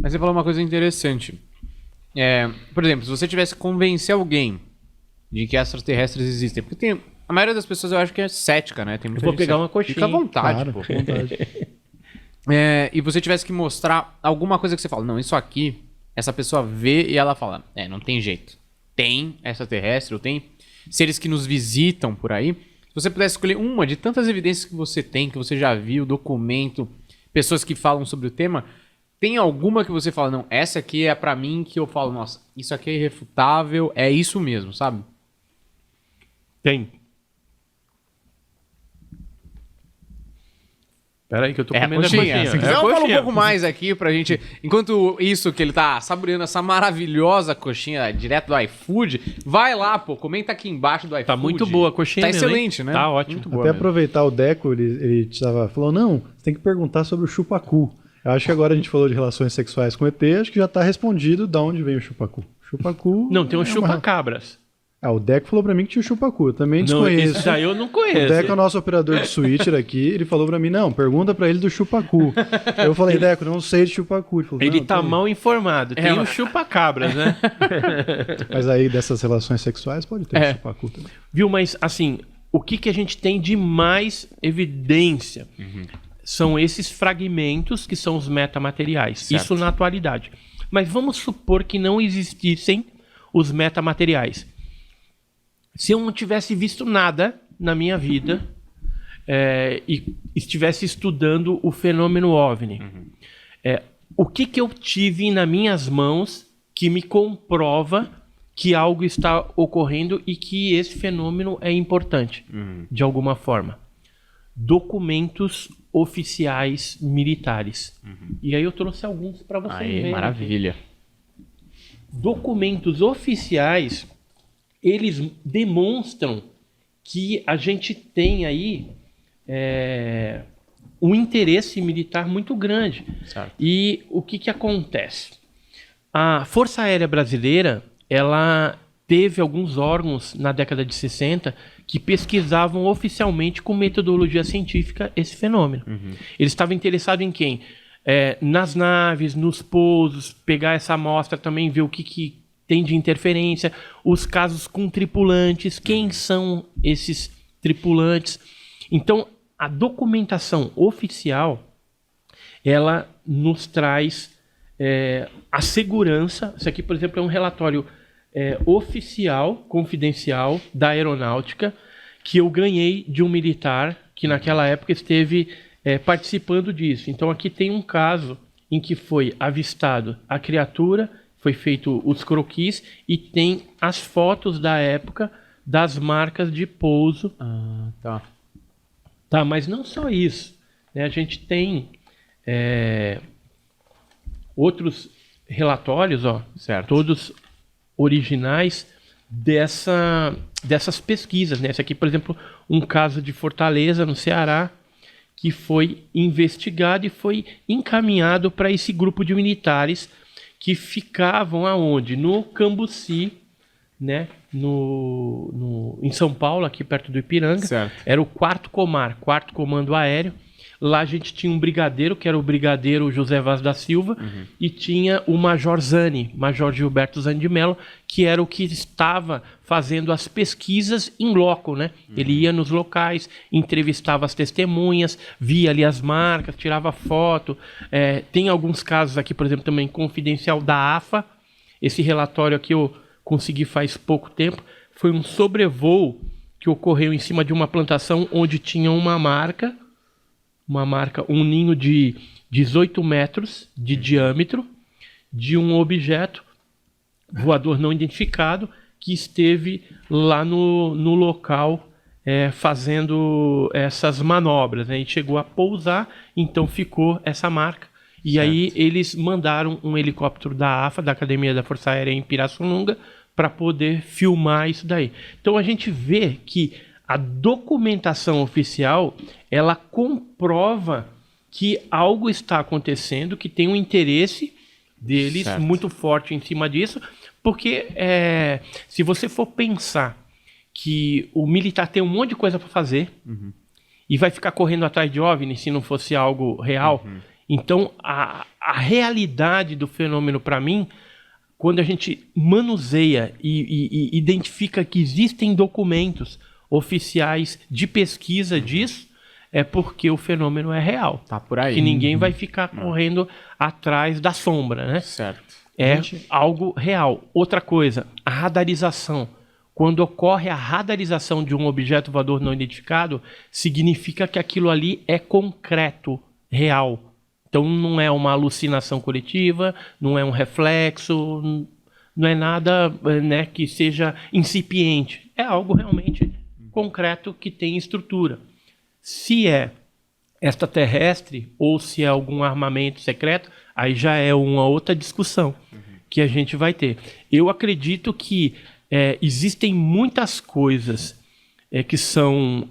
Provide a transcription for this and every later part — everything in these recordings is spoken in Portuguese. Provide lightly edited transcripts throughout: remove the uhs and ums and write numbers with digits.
Mas você falou uma coisa interessante. Por exemplo, se você tivesse que convencer alguém de que extraterrestres existem, porque a maioria das pessoas eu acho que é cética, né? Tem muita Eu vou gente pegar cética. uma coxinha. Fica à vontade, Claro, pô. à vontade. E você tivesse que mostrar alguma coisa que você fala, não, isso aqui, essa pessoa vê e ela fala, não tem jeito. Tem extraterrestre, ou tem seres que nos visitam por aí. Se você pudesse escolher uma de tantas evidências que você tem, que você já viu, documento, pessoas que falam sobre o tema, tem alguma que você fala, não, essa aqui é pra mim que eu falo, nossa, isso aqui é irrefutável, é isso mesmo, sabe? Tem. Pera aí que eu tô comendo a coxinha. Se quiser, eu falo um pouco mais aqui pra gente... Enquanto isso que ele tá saboreando essa maravilhosa coxinha direto do iFood, vai lá, pô, comenta aqui embaixo do iFood. Tá muito boa a coxinha Tá mesmo, excelente, né? Tá ótimo. Muito boa Até mesmo. aproveitar o Deco, ele falou, não, você tem que perguntar sobre o chupacu. Eu acho que agora a gente falou de relações sexuais com o ET, acho que já tá respondido de onde vem o chupacu. Chupacu... Não, tem um chupa-cabras. O Deco falou pra mim que tinha o chupacu, eu também desconheço. Não, isso aí eu não conheço. O Deco é o nosso operador de switcher aqui, ele falou pra mim, não, pergunta pra ele do chupacu. Eu falei, Deco, não sei de chupacu. Ele, falou, Ele não, tá tem. mal informado. Tem o chupa-cabras, né? Mas aí dessas relações sexuais pode ter o chupacu também. Viu, mas assim, o que a gente tem de mais evidência são esses fragmentos que são os metamateriais. Certo. Isso na atualidade. Mas vamos supor que não existissem os metamateriais. Se eu não tivesse visto nada na minha vida e estivesse estudando o fenômeno OVNI, o que eu tive nas minhas mãos que me comprova que algo está ocorrendo e que esse fenômeno é importante, de alguma forma? Documentos oficiais militares. E aí eu trouxe alguns para vocês verem. Maravilha. Documentos oficiais, eles demonstram que a gente tem aí um interesse militar muito grande. Certo. E o que acontece? A Força Aérea Brasileira, ela teve alguns órgãos na década de 60 que pesquisavam oficialmente com metodologia científica esse fenômeno. Eles estavam interessados em quem? Nas naves, nos pousos, pegar essa amostra também, ver o que tem de interferência, os casos com tripulantes, quem são esses tripulantes. Então, a documentação oficial, ela nos traz a segurança. Isso aqui, por exemplo, é um relatório oficial, confidencial, da aeronáutica, que eu ganhei de um militar que naquela época esteve participando disso. Então, aqui tem um caso em que foi avistado a criatura, foi feito os croquis e tem as fotos da época das marcas de pouso. Tá, mas não só isso, né? A gente tem outros relatórios, Certo. todos originais dessas pesquisas, né? Esse aqui, por exemplo, um caso de Fortaleza, no Ceará, que foi investigado e foi encaminhado para esse grupo de militares que ficavam aonde? No Cambuci, né? Em São Paulo, aqui perto do Ipiranga. Certo. Era o 4º Comar, 4º Comando Aéreo. Lá a gente tinha um brigadeiro, que era o brigadeiro José Vaz da Silva, e tinha o Major Zani, Major Gilberto Zani de Mello, que era o que estava fazendo as pesquisas em loco, né? Ele ia nos locais, entrevistava as testemunhas, via ali as marcas, tirava foto. Tem alguns casos aqui, por exemplo, também confidencial da AFA. Esse relatório aqui eu consegui faz pouco tempo. Foi um sobrevoo que ocorreu em cima de uma plantação onde tinha uma marca, um ninho de 18 metros de diâmetro, de um objeto voador não identificado que esteve lá no local fazendo essas manobras, né? E chegou a pousar, então ficou essa marca. E certo. Aí eles mandaram um helicóptero da AFA, da Academia da Força Aérea em Pirassununga, para poder filmar isso daí. Então a gente vê que a documentação oficial, ela comprova que algo está acontecendo, que tem um interesse deles certo. Muito forte em cima disso, porque se você for pensar que o militar tem um monte de coisa para fazer e vai ficar correndo atrás de OVNI se não fosse algo real, Então, a realidade do fenômeno, para mim, quando a gente manuseia e identifica que existem documentos oficiais de pesquisa disso, é porque o fenômeno é real. Tá por aí. Que ninguém vai ficar correndo atrás da sombra, né? Certo. É algo real. Outra coisa, a radarização. Quando ocorre a radarização de um objeto voador não identificado, significa que aquilo ali é concreto, real. Então não é uma alucinação coletiva, não é um reflexo, não é nada, né, que seja incipiente. É algo realmente concreto que tem estrutura. Se é extraterrestre ou se é algum armamento secreto, aí já é uma outra discussão que a gente vai ter. Eu acredito que existem muitas coisas que são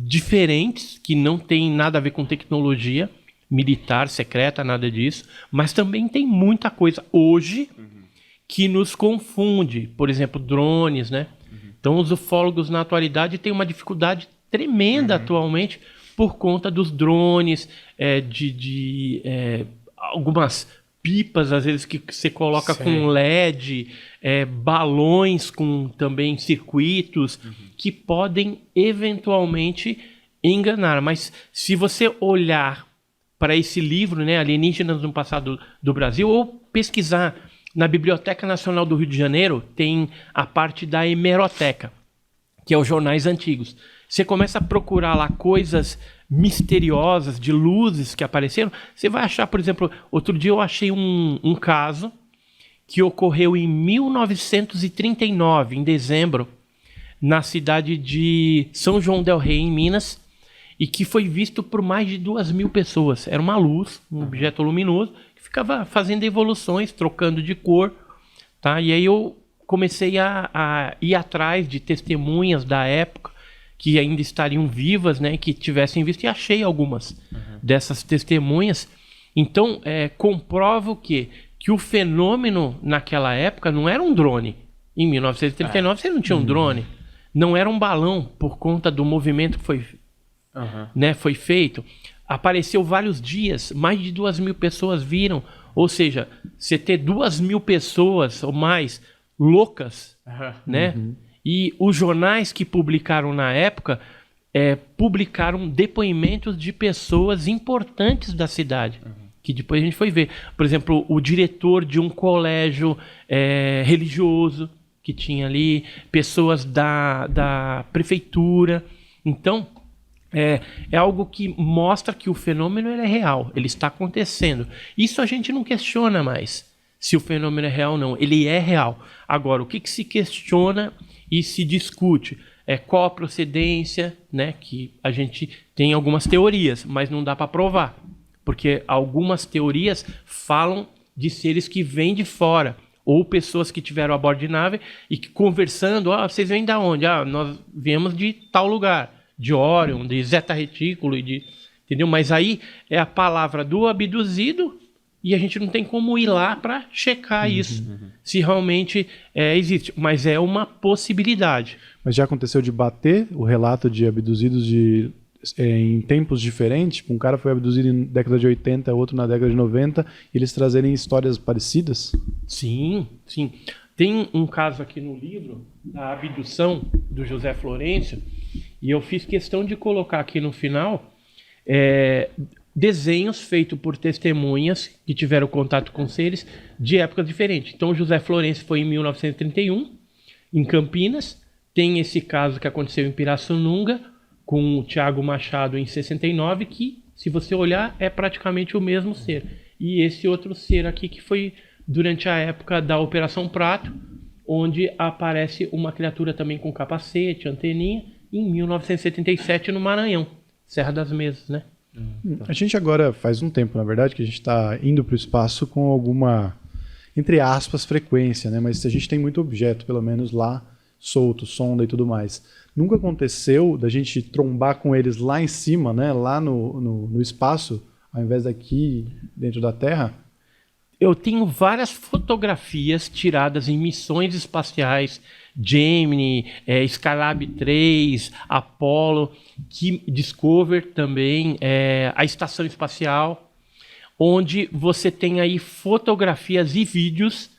diferentes, que não tem nada a ver com tecnologia militar, secreta, nada disso, mas também tem muita coisa hoje que nos confunde. Por exemplo, drones, né? Então os ufólogos na atualidade têm uma dificuldade tremenda atualmente por conta dos drones, algumas pipas, às vezes, que você coloca com LED, balões com também circuitos, que podem eventualmente enganar. Mas se você olhar para esse livro, né, Alienígenas no Passado do Brasil, ou pesquisar na Biblioteca Nacional do Rio de Janeiro, tem a parte da hemeroteca, que é os jornais antigos. Você começa a procurar lá coisas misteriosas, de luzes que apareceram, você vai achar, por exemplo, outro dia eu achei um caso que ocorreu em 1939, em dezembro, na cidade de São João del Rei, em Minas, e que foi visto por mais de 2.000 pessoas. Era uma luz, um objeto luminoso, que ficava fazendo evoluções, trocando de cor, tá? E aí eu comecei a ir atrás de testemunhas da época, que ainda estariam vivas, né, que tivessem visto, e achei algumas dessas testemunhas. Então, comprovo que o fenômeno naquela época não era um drone. Em 1939 você não tinha um drone. Não era um balão por conta do movimento que foi feito. Apareceu vários dias, mais de 2.000 pessoas viram. Ou seja, você ter 2.000 pessoas ou mais loucas, né? E os jornais que publicaram na época publicaram depoimentos de pessoas importantes da cidade, que depois a gente foi ver. Por exemplo, o diretor de um colégio religioso que tinha ali, pessoas da prefeitura. Então, é algo que mostra que o fenômeno é real, ele está acontecendo. Isso a gente não questiona mais, se o fenômeno é real ou não. Ele é real. Agora, o que se questiona e se discute qual a procedência, né? Que a gente tem algumas teorias, mas não dá para provar, porque algumas teorias falam de seres que vêm de fora, ou pessoas que tiveram a bordo de nave e que conversando, vocês vêm da onde? Nós viemos de tal lugar, de Órion, de Zeta Retículo, entendeu? Mas aí é a palavra do abduzido e a gente não tem como ir lá para checar isso, se realmente existe. Mas é uma possibilidade. Mas já aconteceu de bater o relato de abduzidos em tempos diferentes? Tipo, um cara foi abduzido na década de 80, outro na década de 90, e eles trazerem histórias parecidas? Sim, sim. Tem um caso aqui no livro, da abdução do José Florencio, e eu fiz questão de colocar aqui no final desenhos feitos por testemunhas que tiveram contato com seres de épocas diferentes. Então, o José Florencio foi em 1931, em Campinas. Tem esse caso que aconteceu em Pirassununga, com o Tiago Machado em 69, que, se você olhar, é praticamente o mesmo ser. E esse outro ser aqui que foi durante a época da Operação Prato, onde aparece uma criatura também com capacete, anteninha, em 1977 no Maranhão, Serra das Mesas, né? A gente agora, faz um tempo, na verdade, que a gente está indo para o espaço com alguma, entre aspas, frequência, né? Mas a gente tem muito objeto, pelo menos lá, solto, sonda e tudo mais. Nunca aconteceu da gente trombar com eles lá em cima, né? Lá no espaço, ao invés daqui dentro da Terra? Eu tenho várias fotografias tiradas em missões espaciais, Gemini, Skylab 3, Apollo, Discover também, a Estação Espacial, onde você tem aí fotografias e vídeos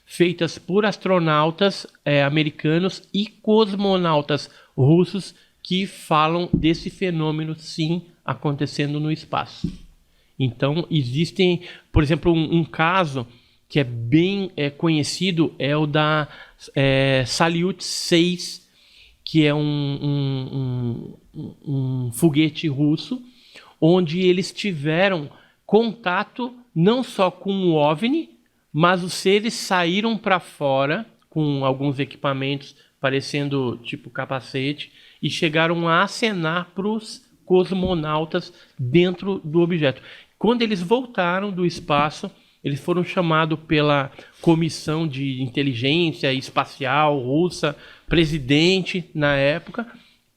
feitas por astronautas americanos e cosmonautas russos que falam desse fenômeno, sim, acontecendo no espaço. Então, existem, por exemplo, um caso que é bem conhecido, é o da Salyut 6, que é um foguete russo, onde eles tiveram contato não só com o OVNI, mas os seres saíram para fora com alguns equipamentos parecendo tipo capacete e chegaram a acenar para os cosmonautas dentro do objeto. Quando eles voltaram do espaço, eles foram chamados pela Comissão de Inteligência Espacial Russa, presidente na época,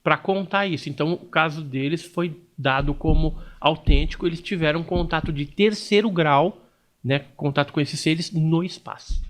para contar isso. Então, o caso deles foi dado como autêntico. Eles tiveram contato de terceiro grau, né, contato com esses seres no espaço.